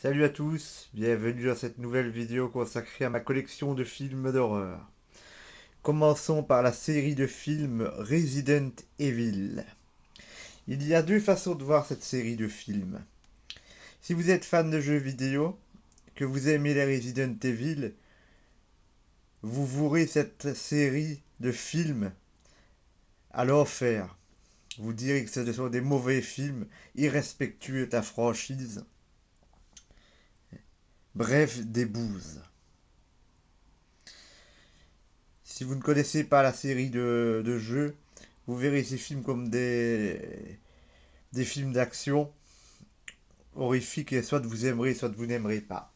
Salut à tous, bienvenue dans cette nouvelle vidéo consacrée à ma collection de films d'horreur. Commençons par la série de films Resident Evil. Il y a deux façons de voir cette série de films. Si vous êtes fan de jeux vidéo, que vous aimez les Resident Evil, vous vouerez cette série de films à l'enfer. Vous direz que ce sont des mauvais films, irrespectueux de la franchise, bref, des bouses. Si vous ne connaissez pas la série de jeux, vous verrez ces films comme des films d'action horrifiques et soit vous aimerez, soit vous n'aimerez pas.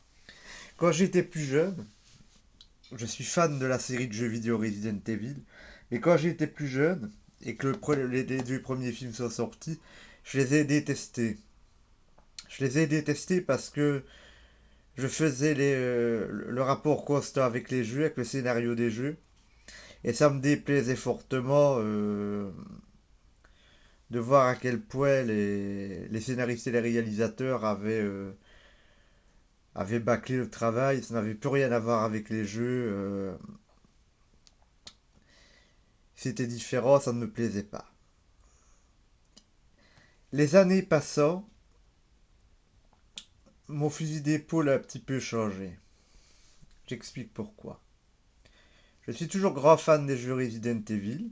Quand j'étais plus jeune, je suis fan de la série de jeux vidéo Resident Evil, mais quand j'étais plus jeune et que les deux premiers films sont sortis, je les ai détestés. Je les ai détestés parce que je faisais le rapport constant avec les jeux, avec le scénario des jeux, et ça me déplaisait fortement de voir à quel point les scénaristes et les réalisateurs avaient bâclé le travail, ça n'avait plus rien à voir avec les jeux, c'était différent, ça ne me plaisait pas. Les années passant, mon fusil d'épaule a un petit peu changé. J'explique pourquoi. Je suis toujours grand fan des jeux Resident Evil,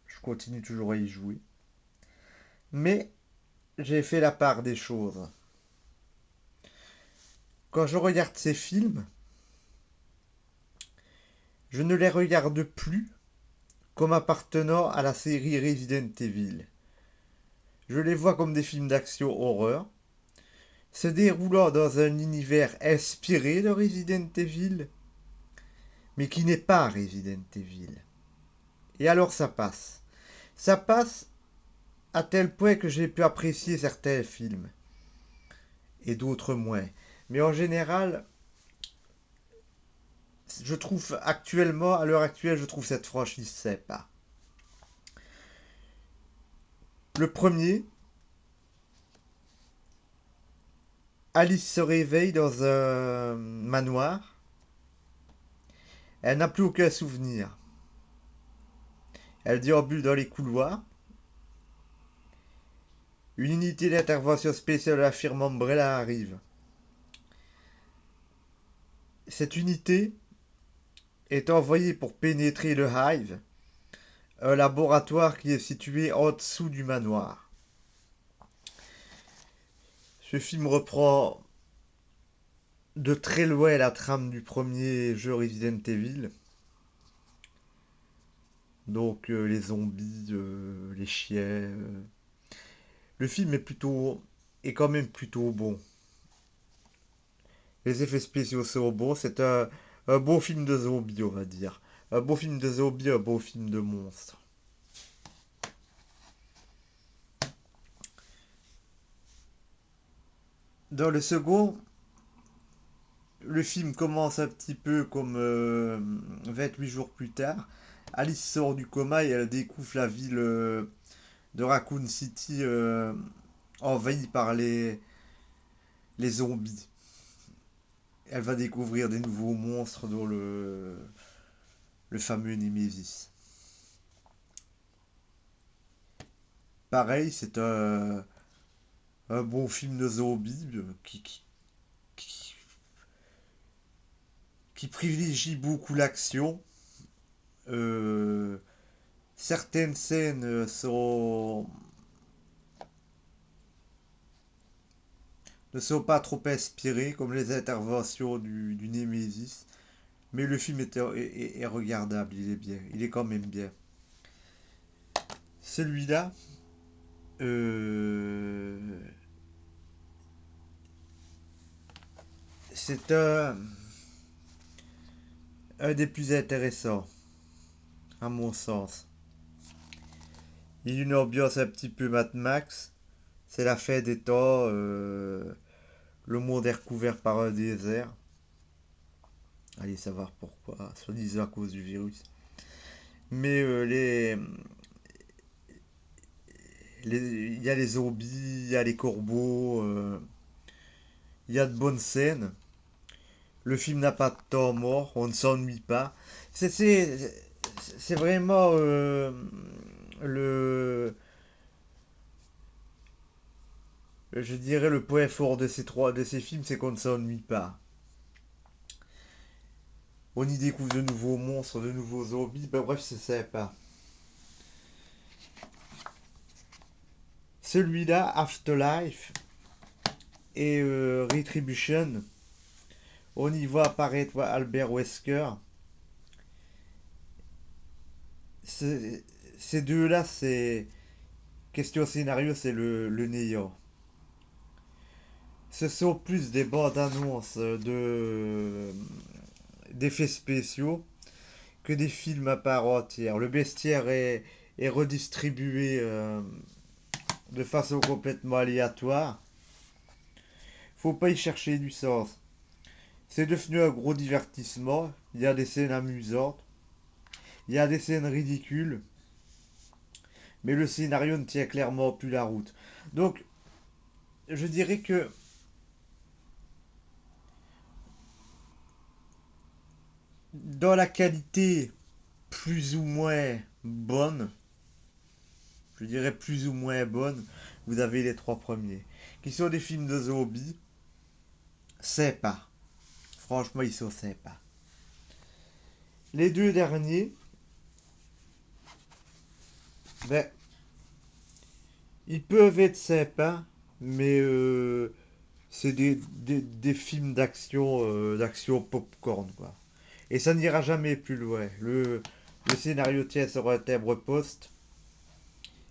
je continue toujours à y jouer, mais j'ai fait la part des choses. Quand je regarde ces films, je ne les regarde plus comme appartenant à la série Resident Evil. Je les vois comme des films d'action horreur, se déroulant dans un univers inspiré de Resident Evil, mais qui n'est pas Resident Evil. Et alors ça passe. Ça passe à tel point que j'ai pu apprécier certains films, et d'autres moins. Mais en général, je trouve actuellement, à l'heure actuelle, je trouve cette franchise sympa. Le premier, Alice se réveille dans un manoir. Elle n'a plus aucun souvenir. Elle déambule dans les couloirs. Une unité d'intervention spéciale de la firme Umbrella arrive. Cette unité est envoyée pour pénétrer le Hive, un laboratoire qui est situé en dessous du manoir. Ce film reprend de très loin la trame du premier jeu Resident Evil. Donc les zombies, les chiens. Le film est quand même plutôt bon. Les effets spéciaux sont bons. C'est un beau film de zombies, on va dire. Un beau film de zombies, un beau film de monstres. Dans le second, le film commence un petit peu comme 28 jours plus tard. Alice sort du coma et elle découvre la ville de Raccoon City envahie par les zombies. Elle va découvrir des nouveaux monstres dont le fameux Nemesis. Pareil, c'est un bon film de zombies qui, qui privilégie beaucoup l'action. Euh, Certaines scènes ne sont pas trop inspirées, comme les interventions du Nemesis. Mais le film est regardable, il est bien, il est quand même bien. Celui-là, euh, c'est un des plus intéressants, à mon sens. Il y a une ambiance un petit peu Mad Max. C'est la fin des temps. Le monde est recouvert par un désert. Allez savoir pourquoi, soi-disant à cause du virus. Mais il y a les zombies, il y a les corbeaux. Il y a de bonnes scènes. Le film n'a pas de temps mort. On ne s'ennuie pas. C'est vraiment le, je dirais le point fort de ces films, c'est qu'on ne s'ennuie pas. On y découvre de nouveaux monstres, de nouveaux zombies. Ben, bref, c'est sympa. Celui-là, Afterlife et Retribution, on y voit apparaître Albert Wesker. C'est- Ces deux-là, c'est question scénario, c'est le néant. Ce sont plus des bandes annonces d'effets spéciaux que des films à part entière. Le bestiaire est redistribué de façon complètement aléatoire. Faut pas y chercher du sens. C'est devenu un gros divertissement. Il y a des scènes amusantes, il y a des scènes ridicules, mais le scénario ne tient clairement plus la route. Donc, je dirais que dans la qualité plus ou moins bonne, je dirais plus ou moins bonne, vous avez les trois premiers, qui sont des films de zombies, sympas. Franchement, ils sont sympas. Les deux derniers, ben, ils peuvent être sympas, mais c'est des films d'action popcorn, quoi. Et ça n'ira jamais plus loin. Le scénario tient sur un timbre poste.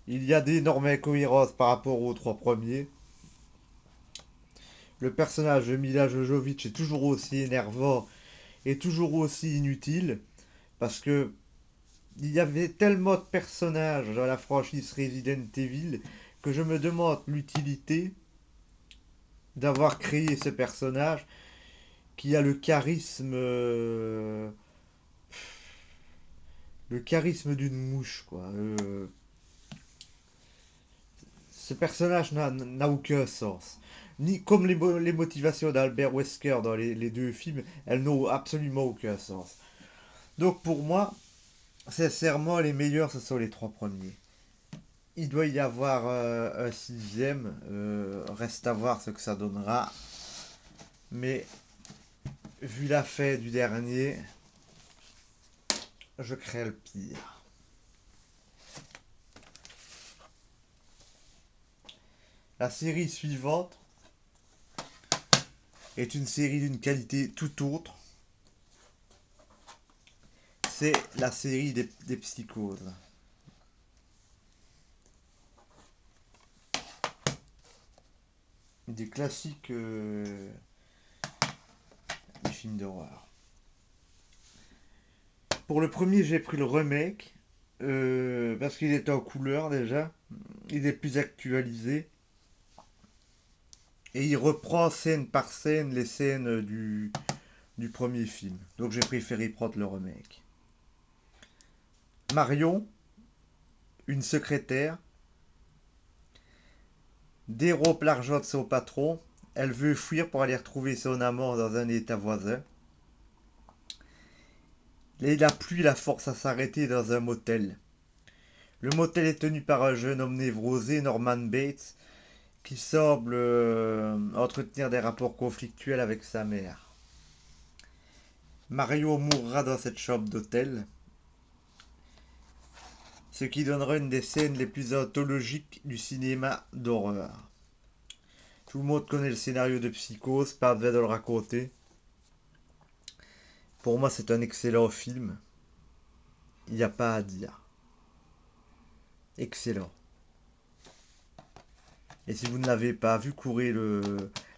Il y a d'énormes incohérences par rapport aux trois premiers. Le personnage de Mila Jovovich est toujours aussi énervant et toujours aussi inutile parce que il y avait tellement de personnages dans la franchise Resident Evil que je me demande l'utilité d'avoir créé ce personnage qui a le charisme d'une mouche, quoi. Ce personnage n'a aucun sens. Ni comme les motivations d'Albert Wesker dans les deux films, elles n'ont absolument aucun sens. Donc pour moi, sincèrement, les meilleurs, ce sont les trois premiers. Il doit y avoir un sixième, reste à voir ce que ça donnera. Mais vu la fin du dernier, je crains le pire. La série suivante est une série d'une qualité tout autre. C'est la série des psychoses. Des classiques des films d'horreur. Pour le premier, j'ai pris le remake parce qu'il est en couleur déjà. Il est plus actualisé et il reprend scène par scène les scènes du premier film. Donc j'ai préféré prendre le remake. Marion, une secrétaire, dérobe l'argent de son patron. Elle veut fuir pour aller retrouver son amant dans un état voisin. Et la pluie la force à s'arrêter dans un motel. Le motel est tenu par un jeune homme névrosé, Norman Bates, qui semble entretenir des rapports conflictuels avec sa mère. Mario mourra dans cette chambre d'hôtel, ce qui donnera une des scènes les plus anthologiques du cinéma d'horreur. Tout le monde connaît le scénario de Psychose, pas besoin de le raconter. Pour moi, c'est un excellent film. Il n'y a pas à dire. Excellent. Et si vous ne l'avez pas vu, courez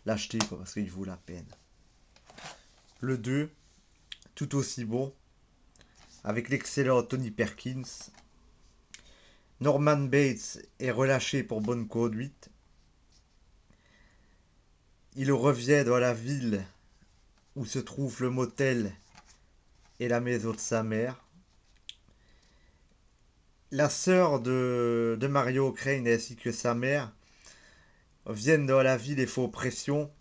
l'acheter parce qu'il vaut la peine. Le 2, tout aussi bon, avec l'excellent Tony Perkins. Norman Bates est relâché pour bonne conduite. Il revient dans la ville où se trouve le motel et la maison de sa mère. La sœur de Mario Crane ainsi que sa mère viennent dans la ville et font pression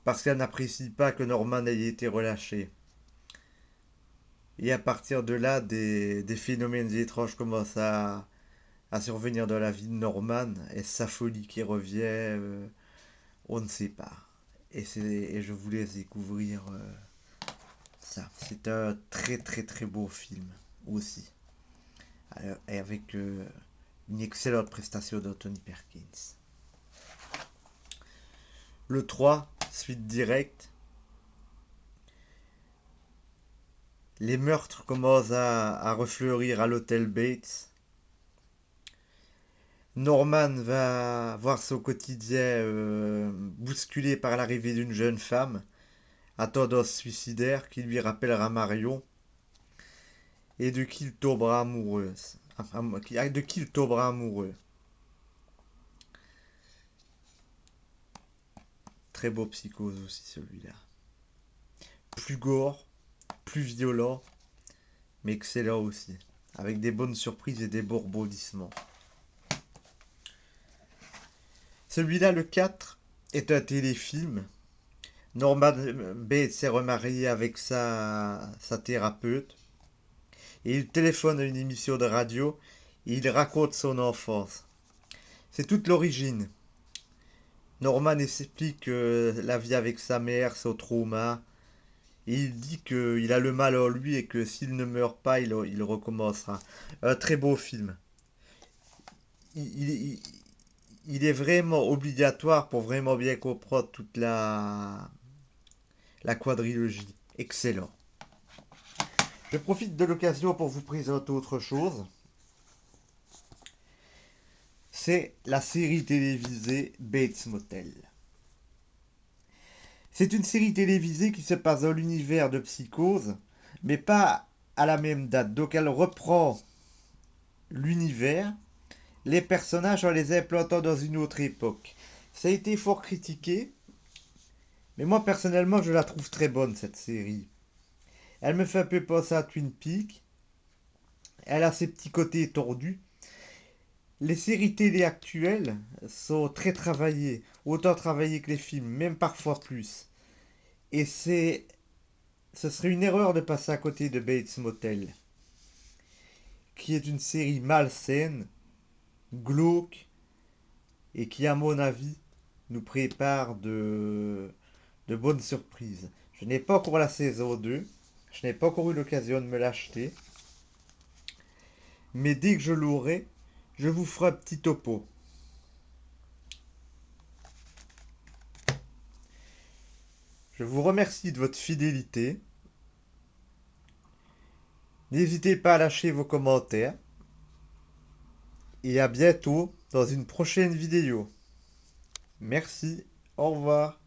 parce qu'elle n'apprécie pas que Norman ait été relâché. Et à partir de là, des phénomènes étranges commencent à survenir dans la vie de Norman. Est-ce sa folie qui revient? On ne sait pas. Et je vous laisse découvrir ça. C'est un très très très beau film aussi. Et avec une excellente prestation d'Anthony Perkins. Le 3, suite directe. Les meurtres commencent à refleurir à l'hôtel Bates. Norman va voir son quotidien bousculé par l'arrivée d'une jeune femme à tendance suicidaire qui lui rappellera Marion et de qui il tombera amoureuse. Enfin, de qui il tombera amoureux. Très beau Psychose aussi celui-là. Plus gore, plus violent, mais excellent aussi. Avec des bonnes surprises et des beaux rebondissements. Celui-là, le 4, est un téléfilm. Norman Bates s'est remarié avec sa thérapeute. Et il téléphone à une émission de radio et il raconte son enfance. C'est toute l'origine. Norman explique la vie avec sa mère, son trauma. Et il dit qu'il a le mal en lui et que s'il ne meurt pas, il recommencera. Un très beau film. Il, il- il est vraiment obligatoire pour vraiment bien comprendre toute la quadrilogie. Excellent. Je profite de l'occasion pour vous présenter autre chose. C'est la série télévisée Bates Motel. C'est une série télévisée qui se passe dans l'univers de Psychose, mais pas à la même date. Donc elle reprend l'univers, les personnages en les implantant dans une autre époque. Ça a été fort critiqué, mais moi personnellement je la trouve très bonne cette série. Elle me fait un peu penser à Twin Peaks, elle a ses petits côtés tordus. Les séries télé actuelles sont très travaillées, autant travaillées que les films, même parfois plus. Et ce serait une erreur de passer à côté de Bates Motel, qui est une série malsaine, glauque, et qui, à mon avis, nous prépare de bonnes surprises. Je n'ai pas encore la saison 2, je n'ai pas encore eu l'occasion de me l'acheter, mais dès que je l'aurai, je vous ferai un petit topo. Je vous remercie de votre fidélité. N'hésitez pas à lâcher vos commentaires. Et à bientôt dans une prochaine vidéo. Merci, au revoir.